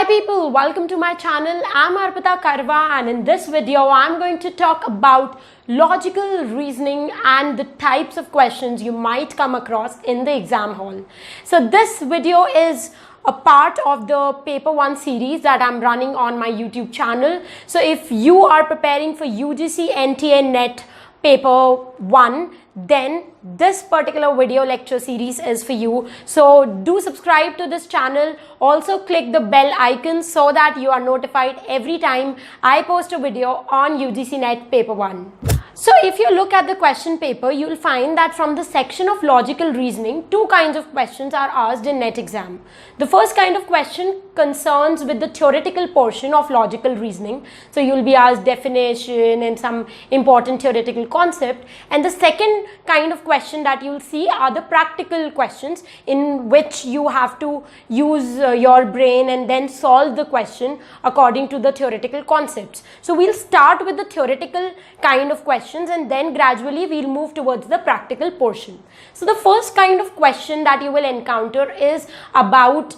Hi people, welcome to my channel. I'm Arpita Karwa and in this video I'm going to talk about logical reasoning and the types of questions you might come across in the exam hall. So this video is a part of the paper 1 series that I'm running on my YouTube channel. So if you are preparing for UGC NTA NET paper 1, then this particular video lecture series is for you. So do subscribe to this channel. Also click the bell icon so that you are notified every time I post a video on UGC NET paper 1. So if you look at the question paper, you will find that from the section of logical reasoning, two kinds of questions are asked in NET exam. The first kind of question concerns with the theoretical portion of logical reasoning. So you will be asked definition and some important theoretical concept. And the second kind of question that you will see are the practical questions in which you have to use your brain and then solve the question according to the theoretical concepts. So we'll start with the theoretical kind of questions and then gradually we'll move towards the practical portion. So the first kind of question that you will encounter is about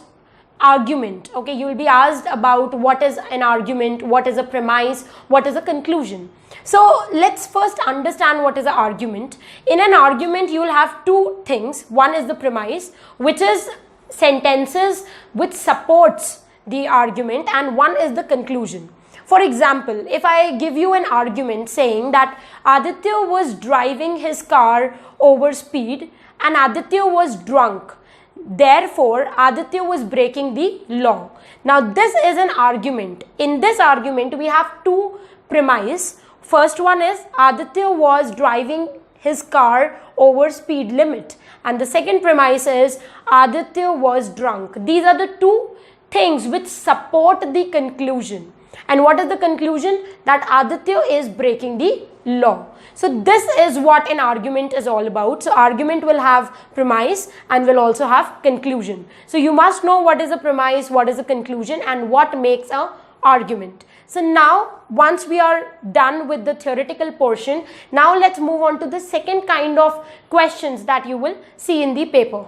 argument. Okay, you will be asked about what is an argument, what is a premise, what is a conclusion. So let's first understand what is an argument. In an argument you will have two things. One is the premise, which is sentences which supports the argument, and one is the conclusion. For example, if I give you an argument saying that Aditya was driving his car over speed and Aditya was drunk, therefore Aditya was breaking the law. Now this is an argument. In this argument we have two premises. First one is Aditya was driving his car over speed limit, and the second premise is Aditya was drunk. These are the two things which support the conclusion. And what is the conclusion? That Aditya is breaking the law. So this is what an argument is all about. So argument will have premise and will also have conclusion. So you must know what is a premise, what is a conclusion, and what makes an argument. So now once we are done with the theoretical portion, now let's move on to the second kind of questions that you will see in the paper.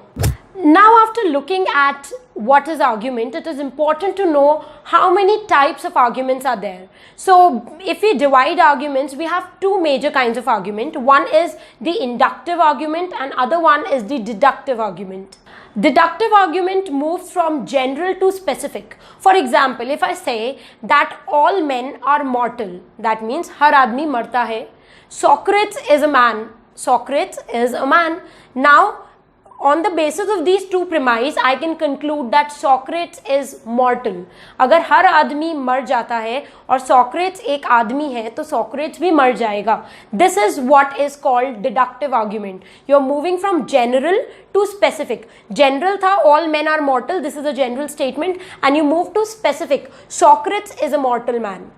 Now after looking at what is argument, it is important to know how many types of arguments are there. So if we divide arguments, we have two major kinds of argument. One is the inductive argument and other one is the deductive argument. Deductive argument moves from general to specific. For example, if I say that all men are mortal, that means har aadmi marta hai. Socrates is a man. Socrates is a man. Now on the basis of these two premises, I can conclude that Socrates is mortal. अगर हर आदमी मर जाता है और Socrates एक आदमी है तो Socrates भी मर जाएगा. This is what is called deductive argument. You are moving from general to specific. General था all men are mortal. This is a general statement, and you move to specific. Socrates is a mortal man.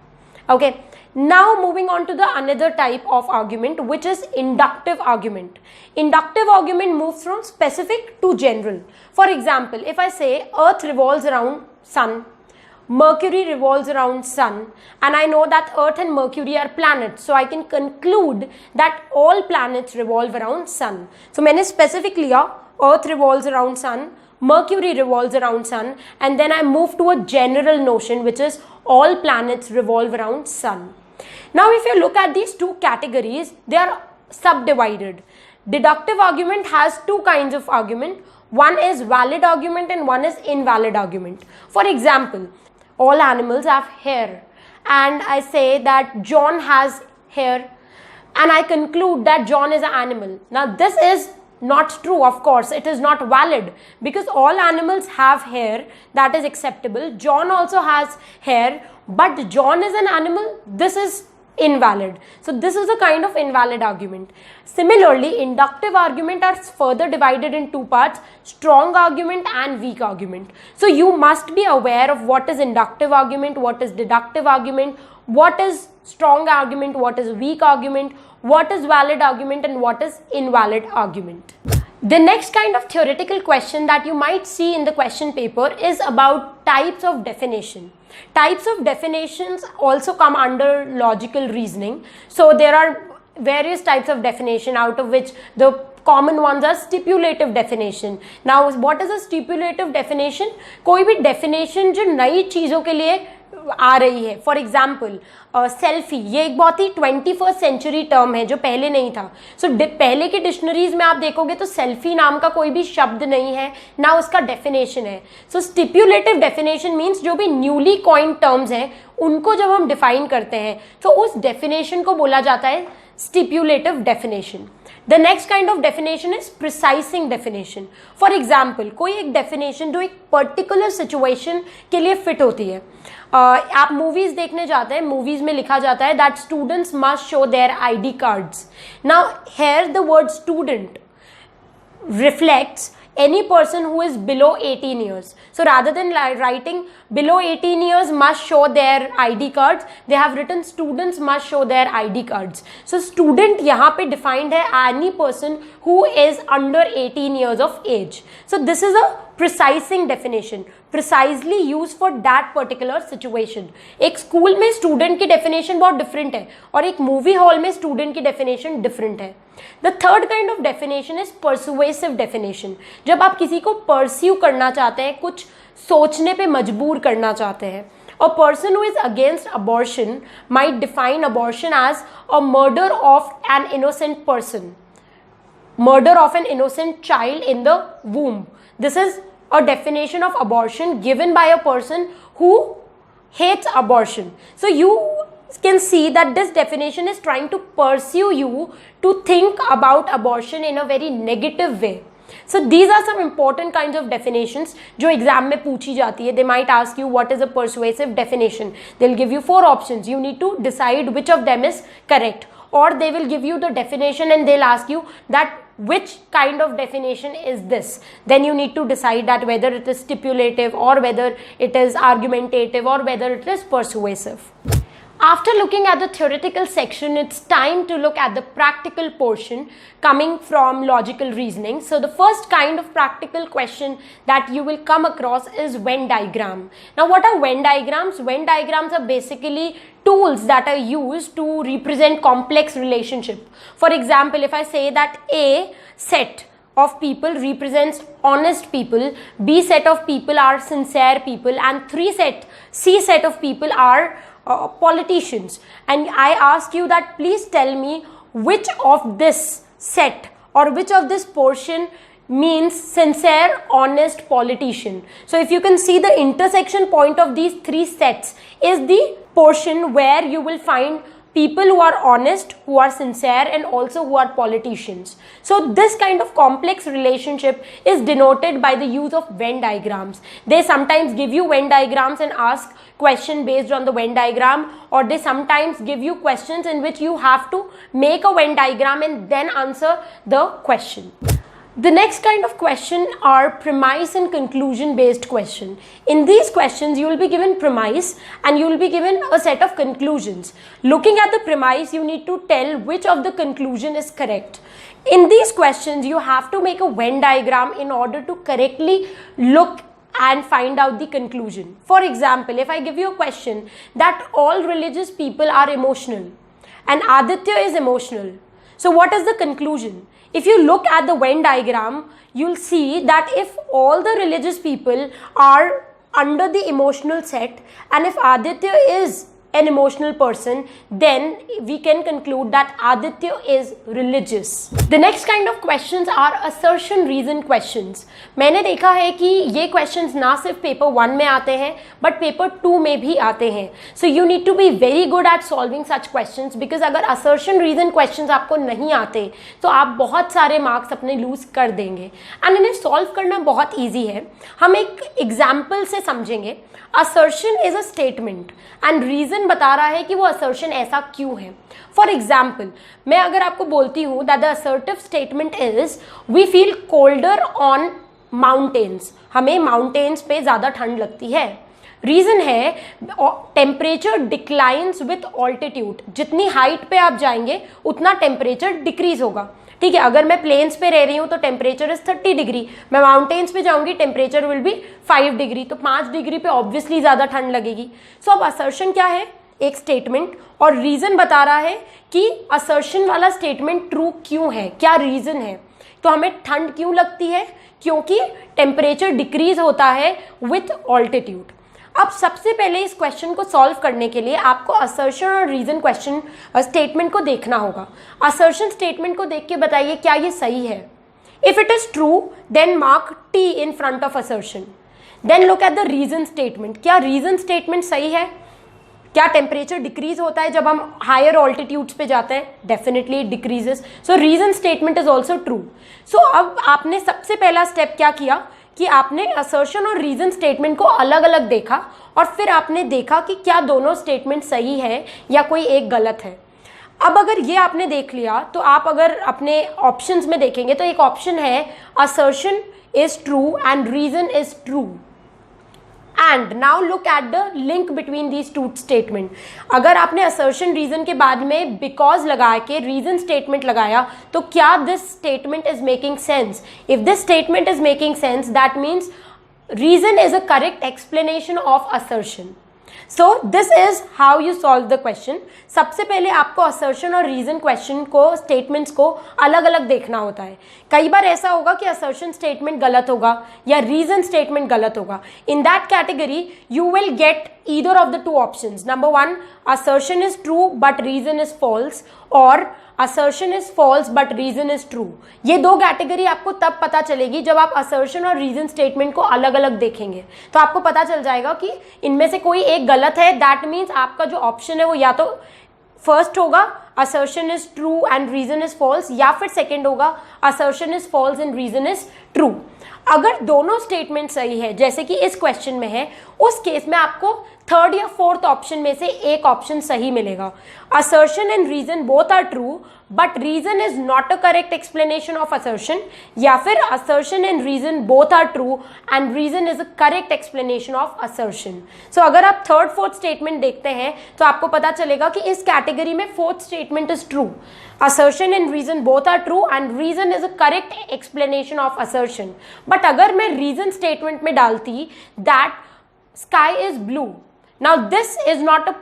Okay. Now moving on to the another type of argument, which is inductive argument. Inductive argument moves from specific to general. For example, if I say Earth revolves around Sun, Mercury revolves around Sun, and I know that Earth and Mercury are planets, so I can conclude that all planets revolve around Sun. So मैंने specific लिया, Earth revolves around Sun, Mercury revolves around Sun, and then I move to a general notion, which is all planets revolve around Sun. Now if you look at these two categories, they are subdivided. Deductive argument has two kinds of argument. One is valid argument and one is invalid argument. For example, all animals have hair, and I say that John has hair, and I conclude that John is an animal. Now this is not true, of course. It is not valid because all animals have hair. That is acceptable. John also has hair, but John is an animal. This is invalid. So this is a kind of invalid argument. Similarly, inductive argument are further divided in two parts: strong argument and weak argument. So you must be aware of what is inductive argument, what is deductive argument, what is strong argument, what is weak argument, what is valid argument, and what is invalid argument. The next kind of theoretical question that you might see in the question paper is about types of definition. Types of definitions also come under logical reasoning. So there are various types of definition, out of which the common ones are stipulative definition. Now what is a stipulative definition? कोई भी definition जो नई चीज़ों के लिए आ रही है. For example selfie, ये एक बहुत ही 21st सेंचुरी टर्म है जो पहले नहीं था. सो पहले की डिक्शनरीज में आप देखोगे तो सेल्फी नाम का कोई भी शब्द नहीं है, ना उसका डेफिनेशन है. सो स्टिपुलेटिव डेफिनेशन मीन्स जो भी न्यूली कॉइंड टर्म्स हैं उनको जब हम डिफाइन करते हैं तो उस डेफिनेशन को बोला जाता है स्टिपुलेटिव definition. The next kind of definition is precising definition. For example, कोई एक definition जो एक particular situation के लिए fit होती है. आप movies देखने जाते हैं, movies में लिखा जाता है that students must show their ID cards. Now here the word student reflects any person who is below 18 years. So rather than writing below 18 years must show their ID cards, they have written students must show their ID cards. So student यहाँ पे defined है any person who is under 18 years of age. So this is a precising definition, precisely used for that particular situation. एक school में student की definition बहुत different है और एक मूवी हॉल में स्टूडेंट की डेफिनेशन डिफरेंट है. The third kind of definition is persuasive definition. जब आप किसी को परस्यू करना चाहते हैं, कुछ सोचने पे मजबूर करना चाहते हैं. A person who is against abortion might define abortion as a murder of an innocent person, murder of an innocent child in the womb. This is a definition of abortion given by a person who hates abortion. So you can see that this definition is trying to pursue you to think about abortion in a very negative way. So these are some important kinds of definitions जो exam में पूछी जाती है. They might ask you what is a persuasive definition. They'll give you 4 options. You need to decide which of them is correct. Or they will give you the definition and they'll ask you that which kind of definition is this. Then you need to decide that whether it is stipulative or whether it is argumentative or whether it is persuasive. After looking at the theoretical section, it's time to look at the practical portion coming from logical reasoning. So the first kind of practical question that you will come across is Venn diagram. Now what are Venn diagrams? Venn diagrams are basically tools that are used to represent complex relationship. For example, if I say that A set of people represents honest people, B set of people are sincere people, and C set of people are politicians, and I ask you that please tell me which of this set or which of this portion means sincere, honest politician. So if you can see, the intersection point of these 3 sets is the portion where you will find people who are honest, who are sincere, and also who are politicians. So this kind of complex relationship is denoted by the use of Venn diagrams. They sometimes give you Venn diagrams and ask question based on the Venn diagram, or they sometimes give you questions in which you have to make a Venn diagram and then answer the question. The next kind of question are premise and conclusion based question. In these questions, you will be given premise and you will be given a set of conclusions. Looking at the premise, you need to tell which of the conclusion is correct. In these questions, you have to make a Venn diagram in order to correctly look and find out the conclusion. For example, if I give you a question that all religious people are emotional and Aditya is emotional, so what is the conclusion? If you look at the Venn diagram, you'll see that if all the religious people are under the emotional set and if Aditya is an emotional person, then we can conclude that Aditya is religious. The next kind of questions are assertion reason questions. मैंने देखा है कि ये questions ना सिर्फ paper 1 में आते हैं but paper 2 में भी आते हैं. So you need to be very good at solving such questions because अगर assertion reason questions आपको नहीं आते तो आप बहुत सारे marks अपने lose कर देंगे. And इन्हें solve करना बहुत easy है. हम एक example से समझेंगे. Assertion is a statement and reason बता रहा है कि वो assertion ऐसा क्यों है. For example, मैं अगर आपको बोलती हूँ that the assertive statement is we feel colder on mountains, हमें mountains पे ज़्यादा ठंड लगती है. रीज़न है टेम्परेचर डिक्लाइंस विथ ऑल्टीट्यूड. जितनी हाइट पे आप जाएंगे उतना टेम्परेचर डिक्रीज होगा. ठीक है, अगर मैं प्लेन्स पे रह रही हूँ तो टेम्परेचर इज 30 डिग्री, मैं माउंटेन्स पे जाऊंगी टेम्परेचर विल बी 5 डिग्री, तो 5 डिग्री पे ऑब्वियसली ज़्यादा ठंड लगेगी. सो अब असर्शन क्या है? एक स्टेटमेंट, और रीज़न बता रहा है कि असर्शन वाला स्टेटमेंट ट्रू क्यों है, क्या रीज़न है. तो हमें ठंड क्यों लगती है? क्योंकि टेम्परेचर डिक्रीज होता है विथ ऑल्टीट्यूड। अब सबसे पहले इस क्वेश्चन को सॉल्व करने के लिए आपको असर्शन और रीजन क्वेश्चन स्टेटमेंट को देखना होगा। असर्शन स्टेटमेंट को देख के बताइए क्या ये सही है। If it is true then mark T in front of assertion. Then look at the reason statement. क्या रीजन स्टेटमेंट सही है? क्या टेम्परेचर डिक्रीज होता है जब हम हायर ऑल्टीट्यूड्स पे जाते हैं? Definitely it decreases, so reason statement is also true. So अब आपने सबसे पहला स्टेप क्या किया कि आपने असर्शन और रीजन स्टेटमेंट को अलग अलग देखा और फिर आपने देखा कि क्या दोनों स्टेटमेंट सही है या कोई एक गलत है। अब अगर ये आपने देख लिया तो आप अगर अपने ऑप्शंस में देखेंगे तो एक ऑप्शन है assertion is true and reason is true. And now look at the link between these two statement. अगर आपने असर्शन रीजन के बाद में बिकॉज लगा के रीजन स्टेटमेंट लगाया तो क्या this statement is making sense? If this statement is making sense that means reason is a correct explanation of assertion. So this is how you solve the question. सबसे पहले आपको assertion और reason question को statements को अलग अलग देखना होता है। कई बार ऐसा होगा कि असर्शन स्टेटमेंट गलत होगा या रीजन स्टेटमेंट गलत होगा। In that category you will gate either of the two options. Number one, assertion is true but reason is false, or assertion is false but reason is true. ये दो category आपको तब पता चलेगी जब आप assertion और reason statement को अलग अलग देखेंगे। तो आपको पता चल जाएगा कि इनमें से कोई एक गलत है। दैट मीन्स आपका जो ऑप्शन है वो या तो फर्स्ट होगा assertion is true and reason is false, या फिर सेकेंड होगा assertion is false and reason is true। अगर दोनों स्टेटमेंट सही है जैसे कि इस क्वेश्चन में है, उस केस में आपको थर्ड या फोर्थ ऑप्शन में से एक ऑप्शन सही मिलेगा। Assertion and reason both are true but reason is not a correct explanation of assertion, या फिर assertion and reason both are true and reason is a correct explanation of assertion. So अगर आप third fourth statement देखते हैं तो आपको पता चलेगा कि इस कैटेगरी में fourth statement is true. Assertion and reason both are true and reason is a correct explanation of assertion. But अगर मैं reason statement में डालती that sky is blue, now this is not a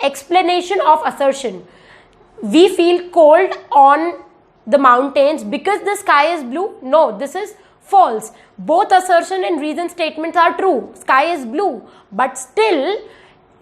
explanation of assertion. We feel cold on the mountains because the sky is blue. No, this is false. Both assertion and reason statements are true. Sky is blue, but still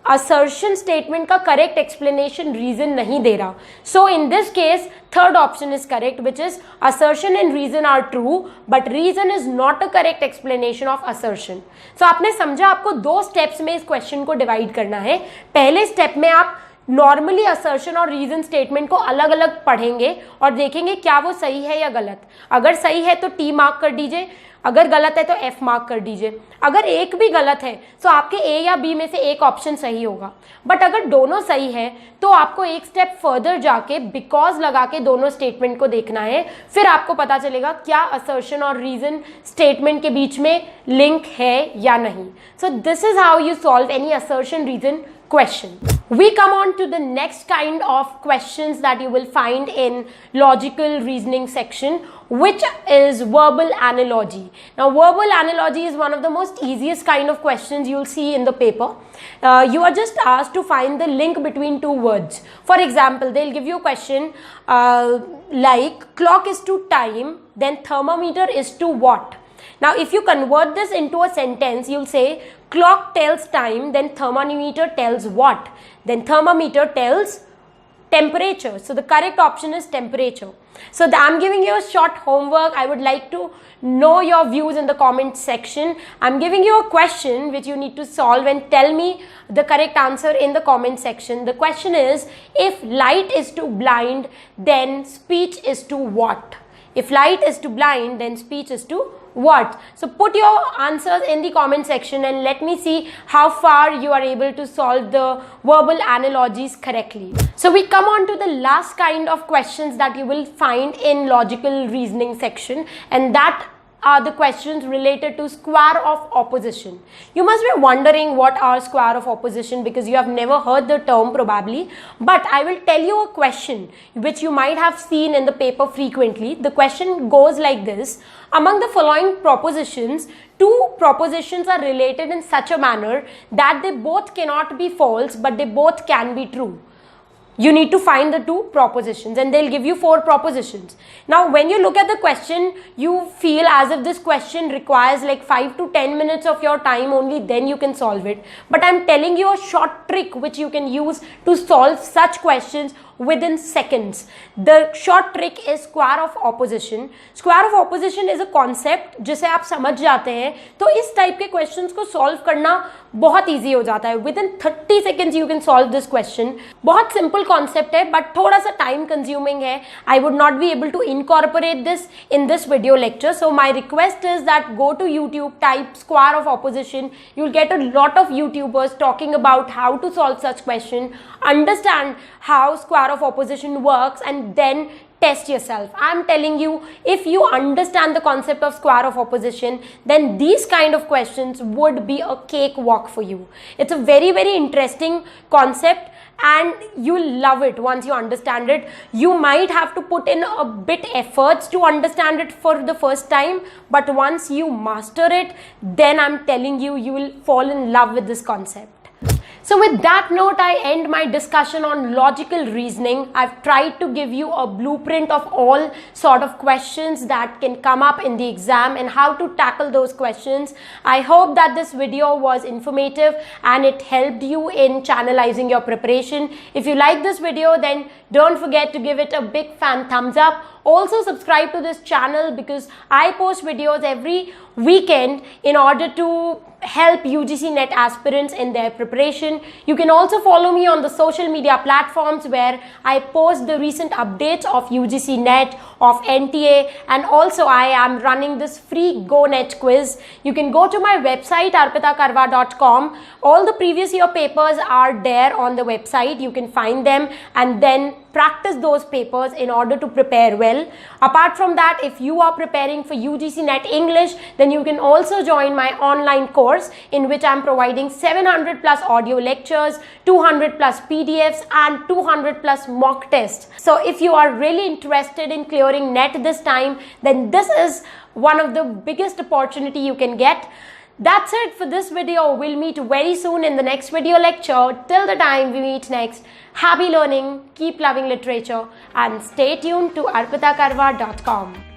assertion statement का correct explanation reason नहीं दे रहा। So in this case third option is correct which is assertion and reason are true but reason is not a correct explanation of assertion. So आपने समझा आपको दो steps में इस क्वेश्चन को डिवाइड करना है। पहले स्टेप में आप नॉर्मली असर्शन और रीजन स्टेटमेंट को अलग अलग पढ़ेंगे और देखेंगे क्या वो सही है या गलत। अगर सही है तो टी मार्क कर दीजिए, अगर गलत है तो एफ मार्क कर दीजिए। अगर एक भी गलत है तो आपके ए या बी में से एक ऑप्शन सही होगा। बट अगर दोनों सही है तो आपको एक स्टेप फर्दर जाके बिकॉज लगा के दोनों स्टेटमेंट को देखना है। फिर आपको पता चलेगा क्या असर्शन और रीजन स्टेटमेंट के बीच में लिंक है या नहीं। So this is how you solve any assertion reason question. We come on to the next kind of questions that you will find in logical reasoning section, which is verbal analogy. Now verbal analogy is one of the most easiest kind of questions you'll see in the paper. You are just asked to find the link between two words. For example, they'll give you a question like clock is to time, then thermometer is to what? Now if you convert this into a sentence, you'll say clock tells time, then thermometer tells what? Then thermometer tells temperature. So the correct option is temperature. So I'm giving you a short homework. I would like to know your views in the comment section. I'm giving you a question which you need to solve and tell me the correct answer in the comment section. The question is, if light is to blind, then speech is to what? If light is to blind, then speech is to what? So put your answers in the comment section and let me see how far you are able to solve the verbal analogies correctly. So we come on to the last kind of questions that you will find in logical reasoning section, and that are the questions related to square of opposition. You must be wondering what are square of opposition because you have never heard the term probably, but I will tell you a question which you might have seen in the paper frequently. The question goes like this: among the following propositions, two propositions are related in such a manner that they both cannot be false but they both can be true. You need to find the two propositions, and they'll give you 4 propositions. Now, when you look at the question, you feel as if this question requires like 5 to 10 minutes of your time, only then you can solve it. But I'm telling you a short trick which you can use to solve such questions within seconds. The short trick is square of opposition. Square of opposition is a concept जिसे आप समझ जाते हैं तो इस type के questions को solve करना बहुत ईजी हो जाता है. Within 30 seconds you can solve this question. बहुत सिंपल कॉन्सेप्ट है बट थोड़ा सा टाइम कंज्यूमिंग है. I would not be able to incorporate this in this video lecture, so my request is that go to YouTube, type square of opposition. You will get a lot of YouTubers talking about how to solve such question. Understand how square of opposition works and then test yourself. I'm telling you, if you understand the concept of square of opposition, then these kind of questions would be a cakewalk for you. It's a very, very interesting concept and you'll love it once you understand it. You might have to put in a bit efforts to understand it for the first time, but once you master it, then I'm telling you, you will fall in love with this concept. So with that note, I end my discussion on logical reasoning. I've tried to give you a blueprint of all sort of questions that can come up in the exam and how to tackle those questions. I hope that this video was informative and it helped you in channelizing your preparation. If you like this video, then don't forget to give it a big fan thumbs up. Also subscribe to this channel because I post videos every weekend in order to help UGC NET aspirants in their preparation. You can also follow me on the social media platforms where I post the recent updates of UGC NET, of NTA, and also I am running this free Go NET quiz. You can go to my website arpitakarwa.com. All the previous year papers are there on the website. You can find them and then practice those papers in order to prepare well. Apart from that, if you are preparing for UGC NET English, then you can also join my online course in which I am providing 700 plus audio lectures, 200 plus PDFs and 200 plus mock tests. So if you are really interested in clearing NET this time, then this is one of the biggest opportunity you can get. That's it for this video. We'll meet very soon in the next video lecture. Till the time we meet next, happy learning, keep loving literature and stay tuned to arpitakarwa.com.